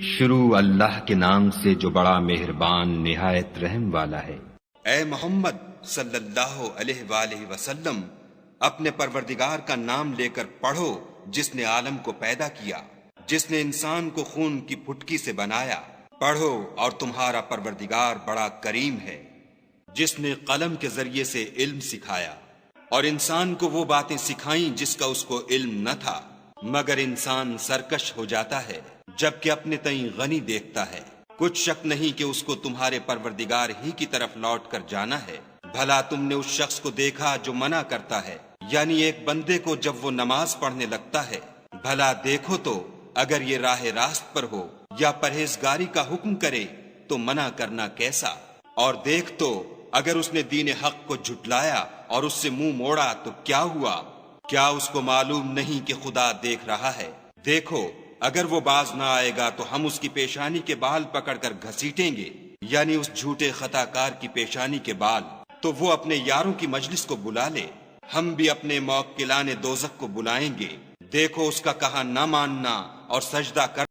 شروع اللہ کے نام سے جو بڑا مہربان نہایت رحم والا ہے۔ اے محمد صلی اللہ علیہ وآلہ وسلم، اپنے پروردگار کا نام لے کر پڑھو جس نے عالم کو پیدا کیا، جس نے انسان کو خون کی پھٹکی سے بنایا۔ پڑھو اور تمہارا پروردگار بڑا کریم ہے، جس نے قلم کے ذریعے سے علم سکھایا اور انسان کو وہ باتیں سکھائیں جس کا اس کو علم نہ تھا، مگر انسان سرکش ہو جاتا ہے جبکہ اپنے تئیں غنی دیکھتا ہے۔ کچھ شک نہیں کہ اس کو تمہارے پروردگار ہی کی طرف لوٹ کر جانا ہے۔ بھلا تم نے اس شخص کو دیکھا جو منع کرتا ہے، یعنی ایک بندے کو جب وہ نماز پڑھنے لگتا ہے؟ بھلا دیکھو تو اگر یہ راہ راست پر ہو یا پرہیزگاری کا حکم کرے تو منع کرنا کیسا؟ اور دیکھ تو اگر اس نے دین حق کو جھٹلایا اور اس سے منہ موڑا تو کیا ہوا؟ کیا اس کو معلوم نہیں کہ خدا دیکھ رہا ہے؟ دیکھو اگر وہ باز نہ آئے گا تو ہم اس کی پیشانی کے بال پکڑ کر گھسیٹیں گے، یعنی اس جھوٹے خطا کار کی پیشانی کے بال۔ تو وہ اپنے یاروں کی مجلس کو بلا لے، ہم بھی اپنے موکلان دوزخ کو بلائیں گے۔ دیکھو اس کا کہا نہ ماننا اور سجدہ کر